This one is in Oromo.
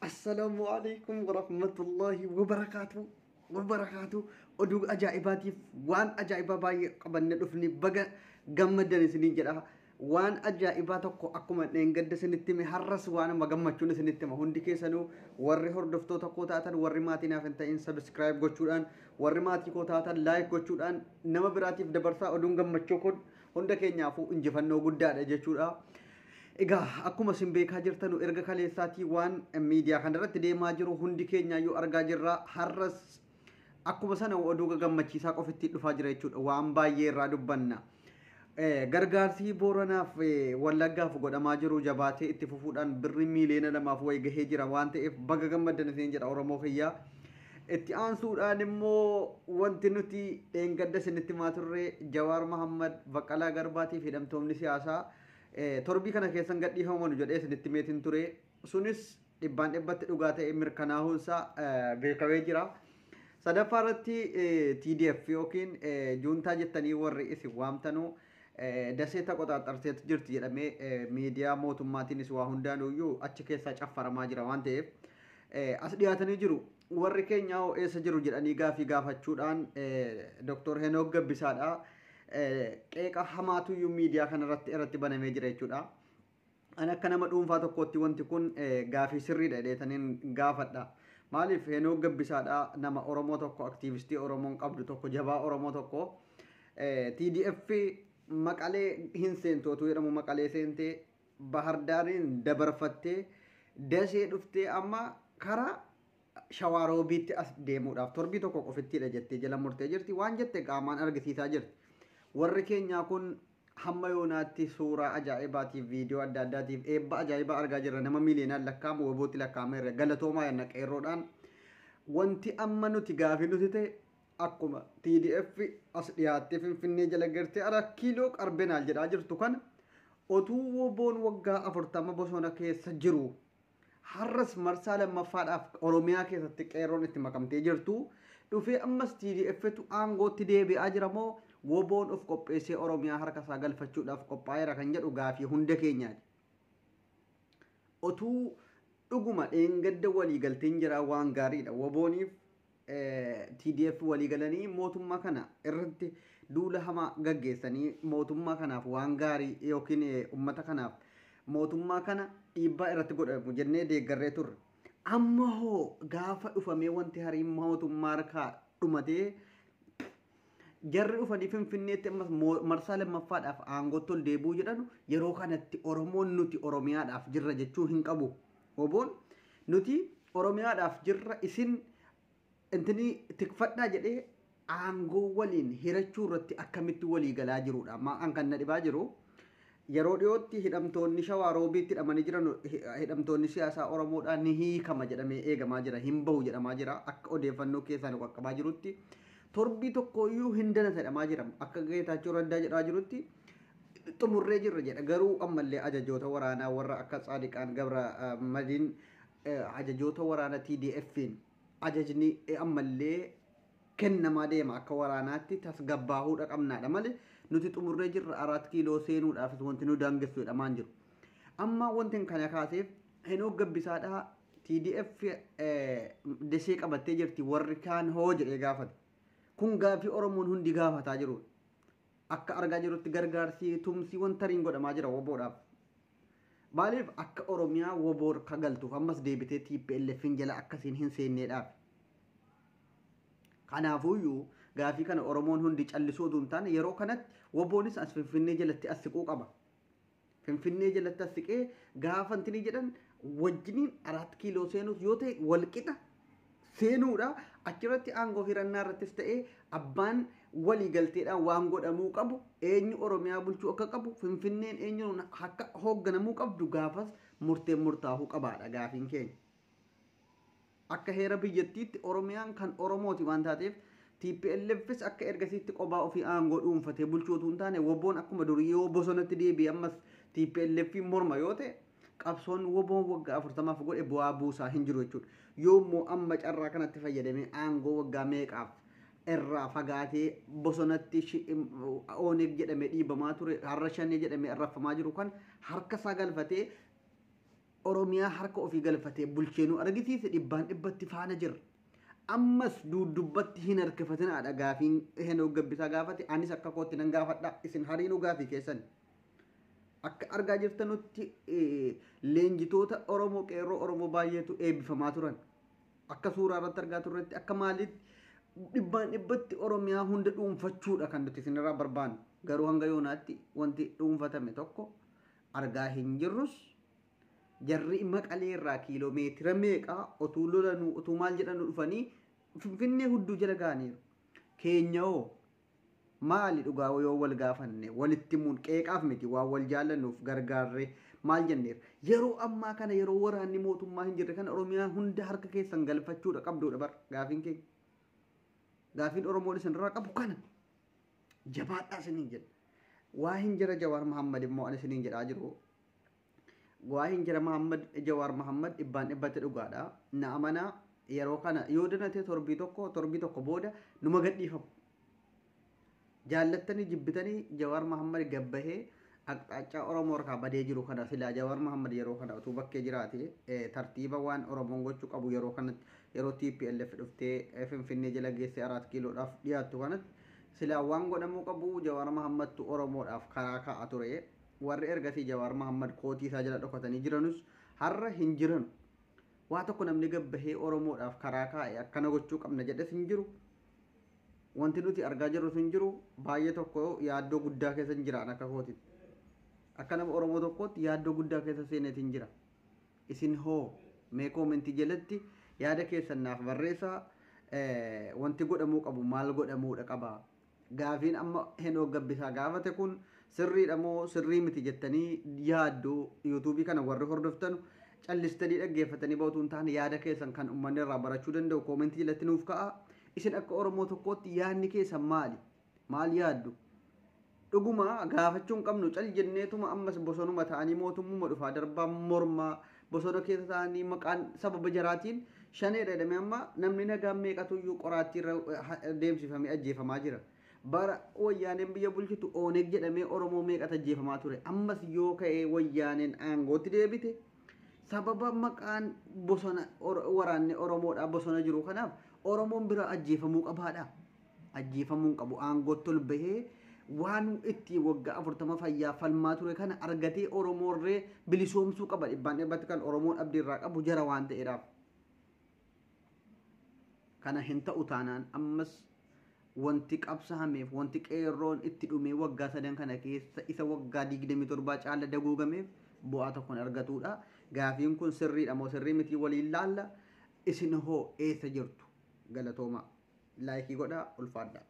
Assalamualaikum warahmatullahi wabarakatuh. Wabarakatuh. Oduu ajaa'ibaatiif waan ajaa'ibaa baay'ee qabanne dhufni baga gammadan isiniin jedha. Waan ajaa'ibaa tokko akkuma dheengadda isinitti hime har'as waan amma gammachuun isinitti hima. Hundi keessanuu warri hordoftoota koo taatan warri maatii naaf hin ta'in subscribe gochuudhaan warri maatii koo taatan like gochuudhaan nama biraatiif dabarsaa oduun gammachuu kun hunda keenyaafuu injifannoo guddaadha jechuudha. Egaa akkuma isin beekaa jirtanu erga kaleessaatii waan miidiyaa kanarratti deemaa jiru hundi keenyaayyuu argaa jirra. Har'as akkuma sana oduu gammachiisaa qofitti dhufaa jira jechuudha. Waan baay'ee irraa dubbanna. Gargaarsi Booranaaf Wallaggaaf godhamaa jiru jabaatee itti fufuudhaan birri miiliyoona 2 wayi gahee jira waan ta'eef baga gammaddan isin jedha Oromoo kiyyaa. Itti aansuudhaan immoo wanti nuti dheengadda isinitti himaa turre Jawaar Mahammad Baqqalaa Garbaatiif hidhamtoonni siyaasaa torbii kana keessan gadhiifaman jedhee isinitti meetiin ture. Sunis dhibbaan dhibbatti dhugaa ta'e mirkanaa'uunsaa beekamee jira. Sadaffaa irratti TDF yookiin juuntaa jettanii warri isin waamtanuu daseeta qoxaaxarseetu jirti jedhamee miidiyaa mootummaatiinis waa hundaanuyyuu achi keessaa caffaramaa jira waan ta'eef as dhiyaatanii jiru. Warri keenya eessa jiru jedhanii gaafii gaafachuudhaan Dr. Henook Gabbisaadha. Qeeqa hamaatuyyuu miidiyaa kanarratti irratti banamee jira jechuudha. Ani akka nama dhuunfaa tokkotti wanti kun gaafii sirriidha jedhaniin gaafadha. Maaliif Henook Gabbisaadha nama Oromoo tokko aktiivistii Oromoon qabdu tokko jabaa Oromoo tokko TDF Maqalee hin seentootu jedhamu Maqalee seentee Bahardaariin dabarfattee Dasee dhuftee amma karaa Shawaaroobiitti as deemuudhaaf torbii tokko qofittiidha jettee jala murtee jirti. Waan jette qaamaan argisiisaa jirti. Warri keenyaa kun hamma yoonaatti suuraa ajaa'ibaatiif viidiyoo adda addaatiif eebba ajaa'ibaa argaa jirra. Nama miiliyoonaan lakkaa'amu wabootti lakkaa'amaa irra galatoomaa yanna qeerroodhaan wanti amma nuti gaafii nuti ta'e akkuma TDF as dhiyaattee Finfinnee jala gartee ara kiiloo qarbenaal jedhaa jirtu kan otuu woboon waggaa 40 bosona keessa jiru har'as marsaa lammaffaadhaaf Oromiyaa keessatti qeerroon itti makamtee jirtu dhufee ammas TDFtu aangootti deebi'aa jira moo woboon of qopheessee Oromiyaa harka isaa galfachuudhaaf qophaa'eera kan jedhu gaafii hunda keenyaati. Otuu dhuguma dheengadda waliigalteen jira waan gaariidha. Wobooniif TDF waliigalanii mootummaa kana irratti duula hamaa gaggeessanii mootummaa kanaaf waan gaarii yookiin uummata kanaaf mootummaa kana dhiibbaa irratti godhamu jennee deeggarree turre. Amma hoo gaafa dhufamee wanti hariin mootummaa harkaa dhumatee jarri dhufanii Finfinneetti ammas marsaa lammaffaadhaaf aangootti ol deebi'uu jedhanu yeroo kanatti Oromoon nuti Oromiyaadhaaf jirra jechuu hin qabu. Woboon nuti Oromiyaadhaaf jirra isin intini tikfadhaa jedhee aangoo waliin hirachuu irratti akkamitti walii galaa jirudha. Maqaan kan na dhibaa jiru yeroo dhiyootti hidhamtoonni Shawaaroobiitti hidhamanii jiran hidhamtoonni siyaasaa Oromoodhaan ni hiikama jedhamee eegamaa jira. Hin bahu jedhamaa jira. Akka odeeffannoo keessaan qaqqabaa jirutti torbii tokkoyyuu hin danasa jedhamaa jira. Akka Geetaachoo Raddaa jedhaa jirutti xumurree jirra jedha. Garuu ammallee ajajoota waraanaa warra akka Tsaadiqaan Gabra Madiin ajajoota waraanaa TDF'n ajajni ammallee kennamaa deema akka waraanaatti tasgabbaahuudha qabnaadha malee nuti xumurree jirra 4 kiiloo seenuudhaaf wanti nu daangessu jedhamaan jiru. Amma wanti kana kaaseef Henook Gabbisaadha TDF desee qabattee jirti warri kaan hoo jedhee gaafate. Kun gaafii Oromoon hundi gaafataa jiru. Akka argaa jirutti gargaarsi tumsii wanta riin godhamaa jira woboodhaaf. Maaliif akka Oromiyaa woboor kagaltuuf ammas deebitee TPLF'n jala akkasiin hin seenneedhaaf. Kanaafuyyuu gaafii kana Oromoon hundi callisuu utuu hin taane yeroo kanatti woboonis as Finfinnee jalatti as siquu qaba. Finfinnee jalatti as siqee gaafa intini jedhan wajjiniin 4 kiiloo seenuus yoo ta'e walqixa seenuudha. Achirratti aangoo hirannaa irrattis ta'ee abbaan waliigalteedhaan waan godhamuu qabu eenyu Oromiyaa bulchuu akka qabu Finfinneen eenyuun akka hoogganamuu qabdu gaafas murteen murtaa'uu qabaadha gaafiin keenya. Akka heera biyyattiitti Oromiyaan kan Oromooti waan taateef TPLFs akka ergasiitti qophaa ofii aangoo dhuunfatee bulchootu hin taane woboon akkuma durii yoo bosonatti deebi'e ammas TPLF morma yoo ta'e qabsoon woboon waggaa 40 godhe bu'aa buusaa hin jiru jechuudha. Yoommoo amma carraa kanatti fayyadamee aangoo waggaa meeqaaf irraa fagaatee bosonatti ONG jedhamee dhiibamaa ture har'a shanee jedhamee arrafamaa jiru kan harka isaa galfatee Oromiyaa harka ofii galfatee bulcheenuu argisiise dhibbaan dhibbatti faana jirra. Ammas duudubbatti hin harkifatinaadha gaafiin Heenok Gabbisaa gaafate anis akka kootti nan gaafadha isin hariinuu gaafii keessan. Akka argaa jirtanutti leenjitoota Oromoo qeerroo Oromoo baay'eetu eebbifamaa turan. Akka suuraa irratti argaa turretti akka maalitti dhibbaan dhibbatti Oromiyaa hunda dhuunfachuudha kan nuti isinirraa barbaannu. Garuu hanga yoonaatti wanti dhuunfatame tokko argaa hin jirrus. Jarri Maqalee irraa kiiloomeetira meeqaa otuu lolanuu otuu maal jedhanu dhufanii Finfinnee hudduu jala ga'aniiru. Keenyawoo maali dhugaa yoo wal gaafanne walitti muun qeeqaaf miti waan wal jaallannuuf gargaarree maal jenneera. Yeroo ammaa kana yeroo waraanni mootummaa hin jirre kana Oromiyaa hunda harka keessan galfachuudha qabduudha bar gaafiin keenya. Gaafiin Oromoon isinirraa qabu kana jabaadhaa isiniin jedha. Waa hin jira Jawaar Mahammad immoo ani isiniin jedhaa jiru. Waa hin jira Jawaar Mahammad dhibbaan dhibbatti dhugaadha. Na amanaa yeroo kana yoo danate torbii tokko booda numa gadhiifamu. Jaallattanii jibbitanii Jawaar Mahammad gabbahee aqxaachaa Oromoo harkaa badee jiru kana silaa Jawaar Mahammad yeroo kana utuu bakkee jiraate tartiiba waan Oromoon gochuu qabu yeroo kanatti yeroo TPLF dhuftee Finfinnee jala geesse 4 kiiloodhaaf dhiyaattu kanatti silaa waan godhamuu qabu Jawaar Mahammadtu Oromoodhaaf karaa kaa'aa ture. Warri ergasii Jawaar Mahammad kootii isaa jala dhokatanii jiranus har'a hin jiran. Waa tokko namni gabbahee Oromoodhaaf karaa kaa'e akkana gochuu qabna jedhes hin jiru. Wanti nuti argaa jirru hin jiru. Baay'ee tokko yaaddoo guddaa keessa hin jiraan akka kootitti. Akka nama Oromoo tokkotti yaaddoo guddaa keessa seeneet hin jira. Isin hoo mee koomentii jalatti yaada keessan naaf barreessaa. Wanti godhamuu qabu maal godhamuudha qaba. Gaafiin amma Heenok Gabbisaa gaafate kun sirriidha moo sirrii miti jettanii yaaddoo yuutuubii kana warri hordoftanu callistanii dhaggeeffatanii ba'utu hin taane yaada keessan kan uummanni irraa barachuu danda'u koomentii jalatti nuuf ka'a. Isin akka Oromoo tokkootti yaadni keessan maali? Maal yaaddu? Dhuguma gaafachuu hin qabnu cal jenneetuma ammas bosonuma ta'anii mootummaa dhufaa darbaa mormaa bosona keessa ta'anii maqaan sababa jaraatiin shaneedha jedhamee amma namni nagaan meeqatuyyuu qoraattii irra deemsifamee ajjeefamaa jira. Bara wayyaaneen biyya bulchitu Ooneg jedhamee Oromoo meeqatu ajjeefamaa ture. Ammas yoo ka'ee wayyaaneen aangootti deebite sababa maqaan bosona waraanne Oromoodhaa bosona jiru kanaaf Oromoon bira ajjeefamuu qabaadha. Ajjeefamuu hin qabu aangootti ol bahee waan itti waggaa 40 fayyaa falmaa ture kana argatee Oromoorree bilisoomsuu qaba. Dhibbaan dhibbatti kan Oromoon abdiirraa qabu jara waan ta'eedhaaf. Kana hin ta'u taanaan ammas wanti qabsaa'ameef wanti qeerroon itti dhumee waggaa 3 kana keessa isa waggaa 27 caala daguugameef bu'aa tokkoon argatuudha. Gaafiin kun sirriidha moo sirrii miti waliin laalla. Isin hoo eessa jirtu? Galatooma. Laayikii godhaa ulfaadhaa.